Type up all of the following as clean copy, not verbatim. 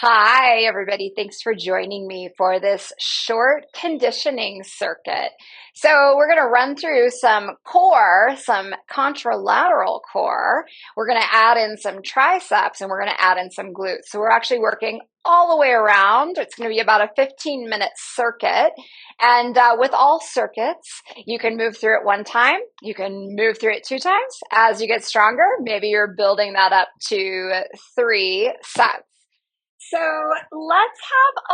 Hi, everybody. Thanks for joining me for this short conditioning circuit. So, we're going to run through some core, some contralateral core. We're going to add in some triceps and we're going to add in some glutes. So, we're actually working all the way around. It's going to be about a 15-minute circuit. And with all circuits, you can move through it one time. You can move through it two times. As you get stronger, maybe you're building that up to 3 sets. So let's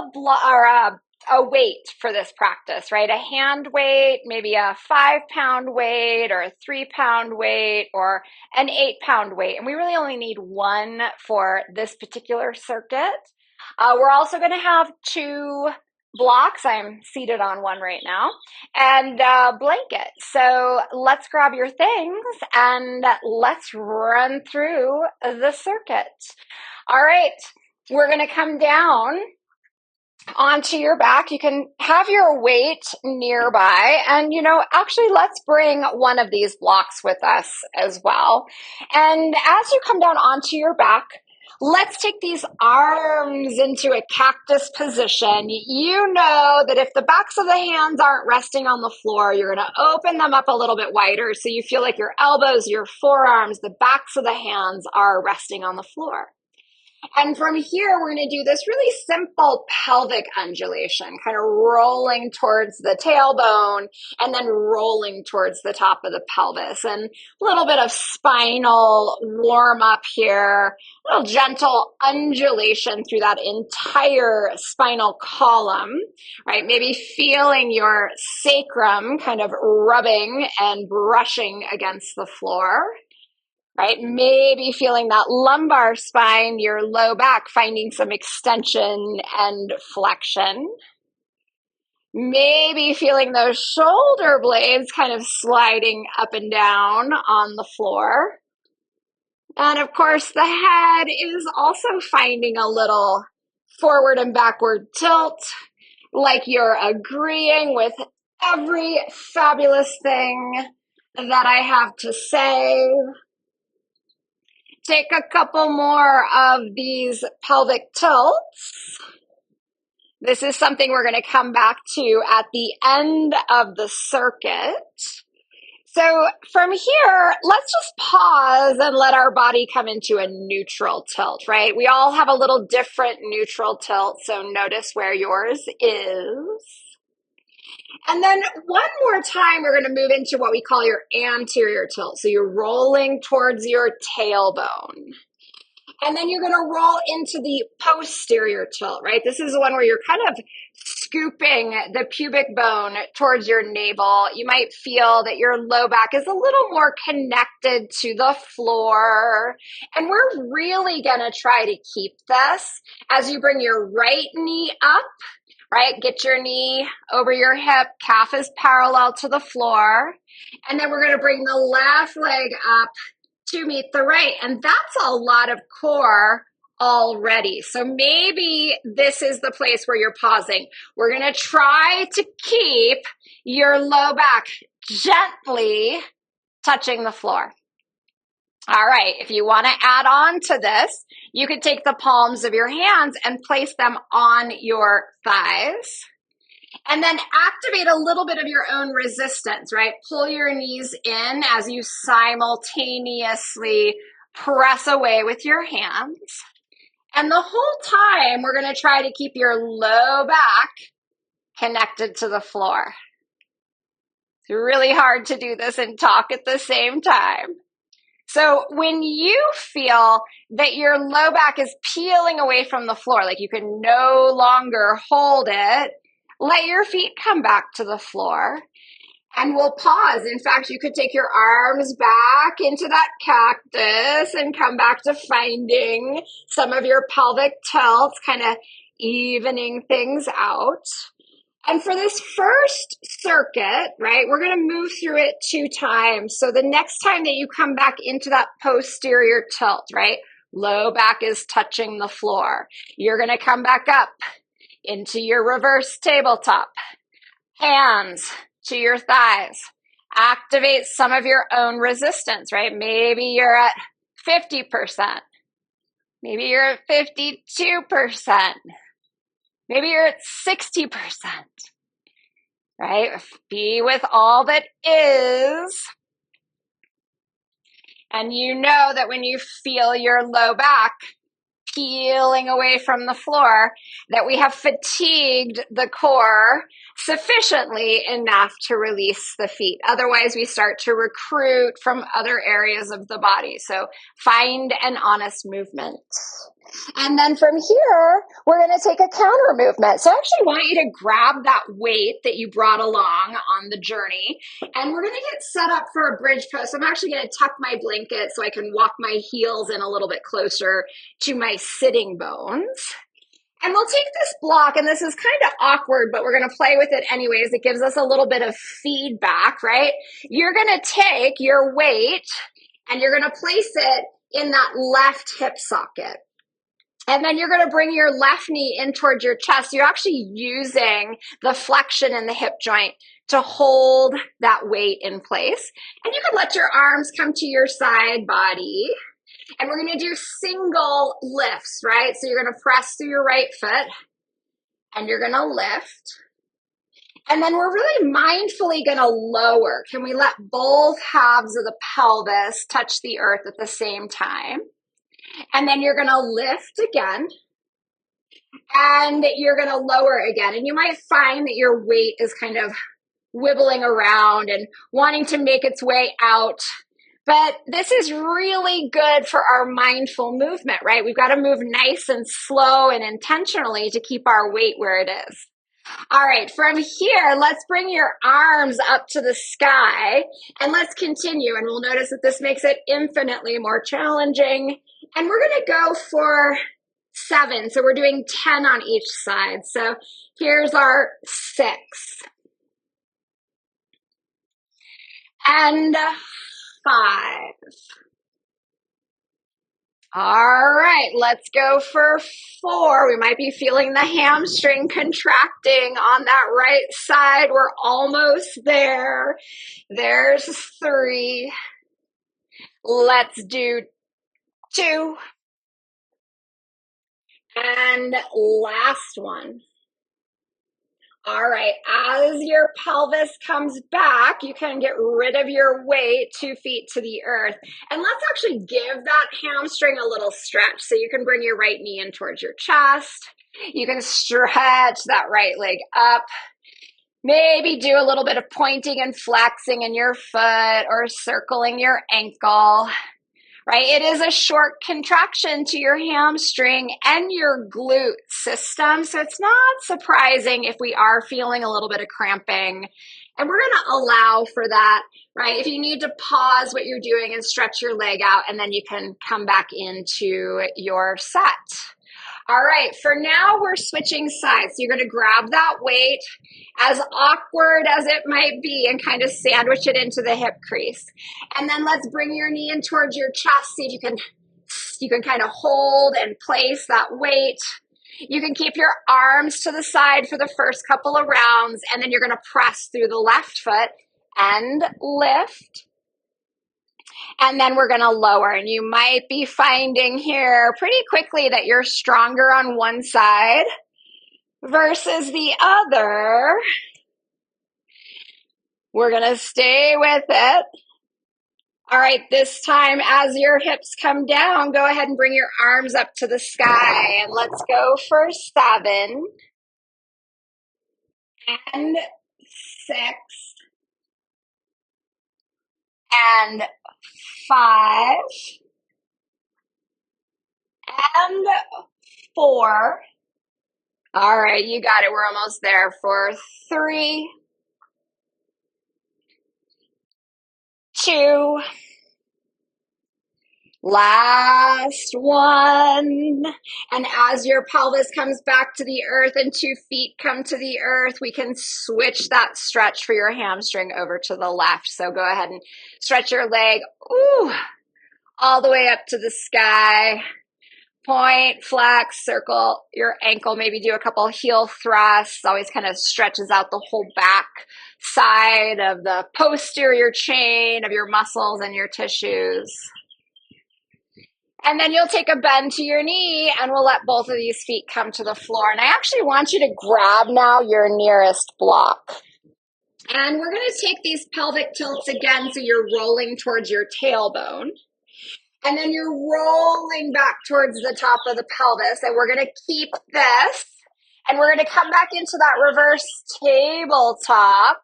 have a weight for this practice, right? A hand weight, maybe a 5 pound weight or a 3 pound weight or an 8 pound weight. And we really only need one for this particular circuit. We're also going to have two blocks. I'm seated on one right now, and a blanket. So let's grab your things and let's run through the circuit. All right. We're going to come down onto your back. You can have your weight nearby. And, actually, let's bring one of these blocks with us as well. And as you come down onto your back, let's take these arms into a cactus position. You know that if the backs of the hands aren't resting on the floor, you're going to open them up a little bit wider so you feel like your elbows, your forearms, the backs of the hands are resting on the floor. And from here, we're going to do this really simple pelvic undulation, kind of rolling towards the tailbone and then rolling towards the top of the pelvis. And a little bit of spinal warm up here, a little gentle undulation through that entire spinal column, right? Maybe feeling your sacrum kind of rubbing and brushing against the floor. Right? Maybe feeling that lumbar spine, your low back, finding some extension and flexion. Maybe feeling those shoulder blades kind of sliding up and down on the floor. And of course, the head is also finding a little forward and backward tilt, like you're agreeing with every fabulous thing that I have to say. Take a couple more of these pelvic tilts. This is something we're going to come back to at the end of the circuit. So from here, let's just pause and let our body come into a neutral tilt, right? We all have a little different neutral tilt, so notice where yours is. And then one more time, we're going to move into what we call your anterior tilt. So you're rolling towards your tailbone. And then you're going to roll into the posterior tilt, right? This is the one where you're kind of scooping the pubic bone towards your navel. You might feel that your low back is a little more connected to the floor. And we're really going to try to keep this as you bring your right knee up. Right? Get your knee over your hip, calf is parallel to the floor. And then we're going to bring the left leg up to meet the right. And that's a lot of core already. So maybe this is the place where you're pausing. We're going to try to keep your low back gently touching the floor. All right, if you want to add on to this, you could take the palms of your hands and place them on your thighs. And then activate a little bit of your own resistance, right? Pull your knees in as you simultaneously press away with your hands. And the whole time, we're going to try to keep your low back connected to the floor. It's really hard to do this and talk at the same time. So when you feel that your low back is peeling away from the floor, like you can no longer hold it, let your feet come back to the floor and we'll pause. In fact, you could take your arms back into that cactus and come back to finding some of your pelvic tilts, kind of evening things out. And for this first circuit, right, we're going to move through it 2 times. So the next time that you come back into that posterior tilt, right, low back is touching the floor. You're going to come back up into your reverse tabletop. Hands to your thighs. Activate some of your own resistance, right? Maybe you're at 50%. Maybe you're at 52%. Maybe you're at 60%, right? Be with all that is. And you know that when you feel your low back peeling away from the floor, that we have fatigued the core sufficiently enough to release the feet. Otherwise, we start to recruit from other areas of the body. So find an honest movement. And then from here, we're going to take a counter movement. So I actually want you to grab that weight that you brought along on the journey. And we're going to get set up for a bridge pose. So I'm actually going to tuck my blanket so I can walk my heels in a little bit closer to my sitting bones. And we'll take this block, and this is kind of awkward, but we're going to play with it anyways. It gives us a little bit of feedback, right? You're going to take your weight and you're going to place it in that left hip socket. And then you're going to bring your left knee in towards your chest. You're actually using the flexion in the hip joint to hold that weight in place. And you can let your arms come to your side body. And we're going to do single lifts, right? So you're going to press through your right foot and you're going to lift. And then we're really mindfully going to lower. Can we let both halves of the pelvis touch the earth at the same time? And then you're going to lift again. And you're going to lower again. And you might find that your weight is kind of wibbling around and wanting to make its way out. But this is really good for our mindful movement, right? We've got to move nice and slow and intentionally to keep our weight where it is. All right, from here, let's bring your arms up to the sky and let's continue. And we'll notice that this makes it infinitely more challenging. And we're going to go for 7. So we're doing 10 on each side. So here's our 6. And 5. All right, let's go for 4. We might be feeling the hamstring contracting on that right side. We're almost there. There's 3. Let's do 2. And last one. All right, as your pelvis comes back, you can get rid of your weight 2 feet to the earth. And let's actually give that hamstring a little stretch. So you can bring your right knee in towards your chest. You can stretch that right leg up. Maybe do a little bit of pointing and flexing in your foot or circling your ankle. Right? It is a short contraction to your hamstring and your glute system. So it's not surprising if we are feeling a little bit of cramping. And we're going to allow for that, right? If you need to pause what you're doing and stretch your leg out, and then you can come back into your set. All right, for now, we're switching sides. So you're going to grab that weight, as awkward as it might be, and kind of sandwich it into the hip crease. And then let's bring your knee in towards your chest. See if you can kind of hold and place that weight. You can keep your arms to the side for the first couple of rounds, and then you're going to press through the left foot and lift. And then we're going to lower. And you might be finding here pretty quickly that you're stronger on one side versus the other. We're going to stay with it. All right, this time as your hips come down, go ahead and bring your arms up to the sky. And let's go for 7 and 6 and 5 and 4. All right, you got it. We're almost there for 3, 2, last one. And as your pelvis comes back to the earth and 2 feet come to the earth, we can switch that stretch for your hamstring over to the left. So go ahead and stretch your leg all the way up to the sky. Point, flex, circle your ankle, maybe do a couple heel thrusts. Always kind of stretches out the whole back side of the posterior chain of your muscles and your tissues. And then you'll take a bend to your knee and we'll let both of these feet come to the floor. And I actually want you to grab now your nearest block. And we're going to take these pelvic tilts again so you're rolling towards your tailbone. And then you're rolling back towards the top of the pelvis. And we're going to keep this. And we're going to come back into that reverse tabletop.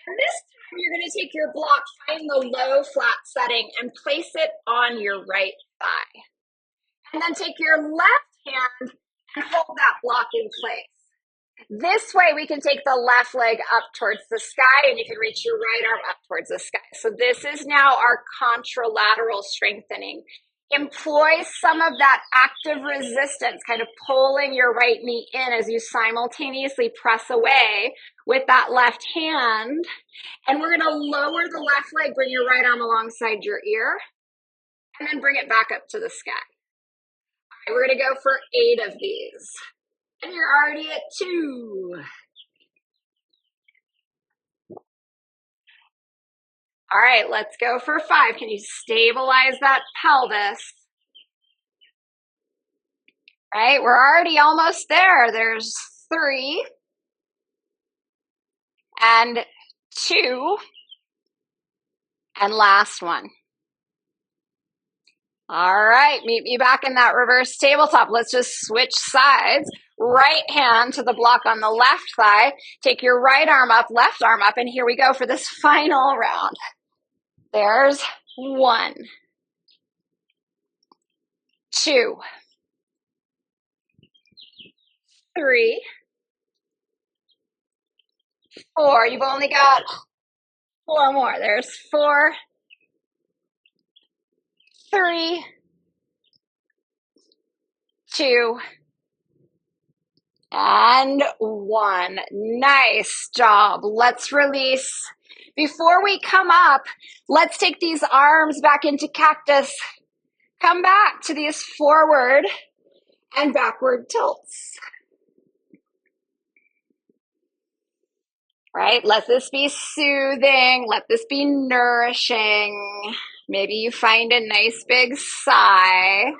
And this time you're going to take your block, find the low flat setting, and place it on your right thigh. And then take your left hand and hold that block in place. This way we can take the left leg up towards the sky and you can reach your right arm up towards the sky. So this is now our contralateral strengthening. Employ some of that active resistance, kind of pulling your right knee in as you simultaneously press away with that left hand. And we're going to lower the left leg, bring your right arm alongside your ear, and then bring it back up to the sky. All right, we're going to go for 8 of these. And you're already at 2. All right, let's go for 5. Can you stabilize that pelvis? All right, we're already almost there. There's 3 and 2 and last one. All right, meet me back in that reverse tabletop. Let's just switch sides. Right hand to the block on the left thigh. Take your right arm up, left arm up, and here we go for this final round. There's 1, 2, 3, 4. You've only got 4 more. There's 4, 3, 2, and 1. Nice job. Let's release. Before we come up, let's take these arms back into cactus. Come back to these forward and backward tilts. Right? Let this be soothing. Let this be nourishing. Maybe you find a nice big sigh.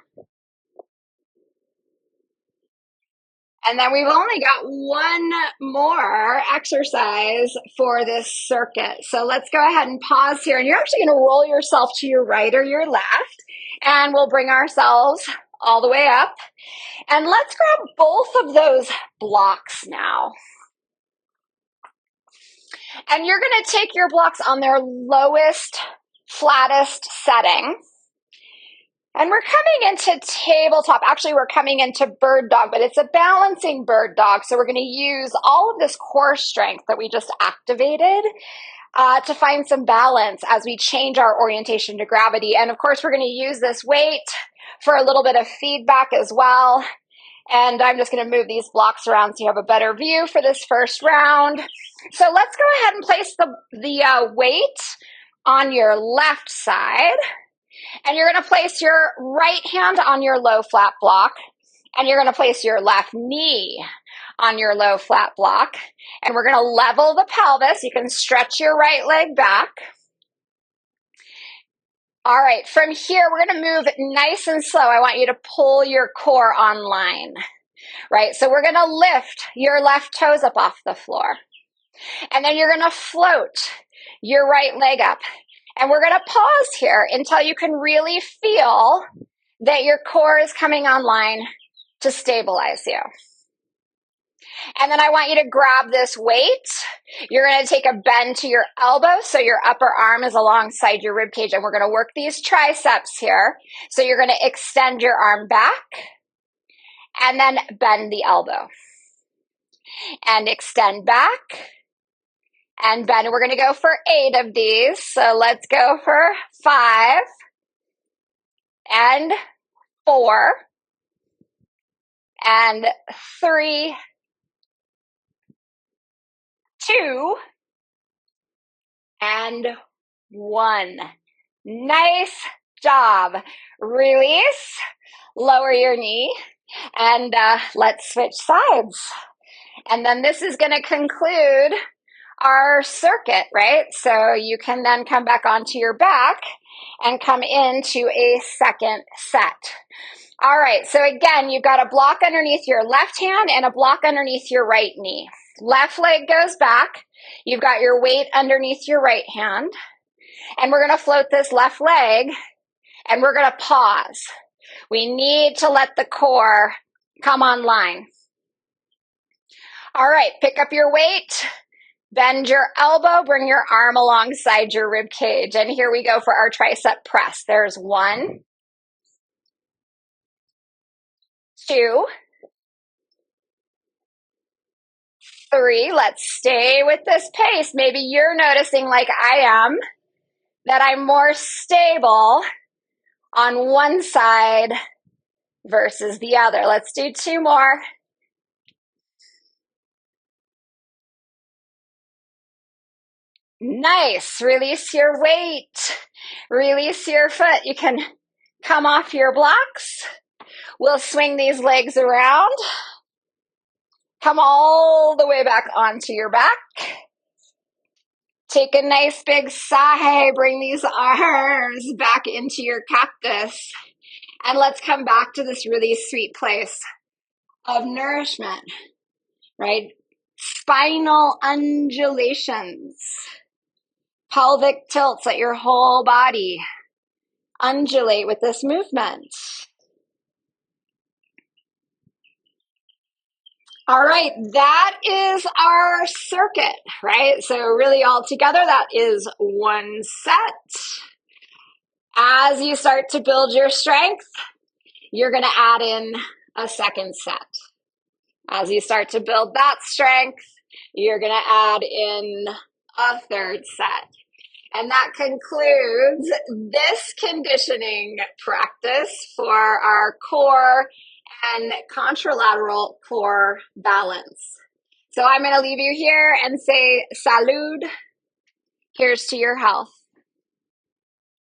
And then we've only got 1 more exercise for this circuit. So let's go ahead and pause here. And you're actually going to roll yourself to your right or your left. And we'll bring ourselves all the way up. And let's grab both of those blocks now. And you're going to take your blocks on their lowest, flattest setting. And we're coming into tabletop. Actually, we're coming into bird dog, but it's a balancing bird dog. So we're going to use all of this core strength that we just activated to find some balance as we change our orientation to gravity. And of course, we're going to use this weight for a little bit of feedback as well. And I'm just going to move these blocks around so you have a better view for this first round. So let's go ahead and place the weight on your left side. And you're going to place your right hand on your low flat block. And you're going to place your left knee on your low flat block. And we're going to level the pelvis. You can stretch your right leg back. All right, from here, we're going to move nice and slow. I want you to pull your core online, right? So we're going to lift your left toes up off the floor. And then you're going to float your right leg up. And we're going to pause here until you can really feel that your core is coming online to stabilize you. And then I want you to grab this weight. You're going to take a bend to your elbow so your upper arm is alongside your rib cage. And we're going to work these triceps here. So you're going to extend your arm back and then bend the elbow. And extend back and bend. We're going to go for 8 of these. So let's go for 5 and 4 and 3, 2 and 1. Nice job. Release, lower your knee, and let's switch sides. And then this is going to conclude our circuit, right? So you can then come back onto your back and come into a second set. All right, so again, you've got a block underneath your left hand and a block underneath your right knee. Left leg goes back. You've got your weight underneath your right hand. And we're going to float this left leg and we're going to pause. We need to let the core come online. All right, pick up your weight, bend your elbow, bring your arm alongside your rib cage. And here we go for our tricep press. There's 1, 2, 3. Let's stay with this pace. Maybe you're noticing, like I am, that I'm more stable on one side versus the other. Let's do 2 more. Nice. Release your weight. Release your foot. You can come off your blocks. We'll swing these legs around. Come all the way back onto your back. Take a nice big sigh. Bring these arms back into your cactus. And let's come back to this really sweet place of nourishment, right? Spinal undulations. Pelvic tilts, let your whole body undulate with this movement. All right, that is our circuit, right? So really all together, that is one set. As you start to build your strength, you're going to add in a second set. As you start to build that strength, you're going to add in a third set. And that concludes this conditioning practice for our core and contralateral core balance. So I'm going to leave you here and say, SALUD. Here's to your health.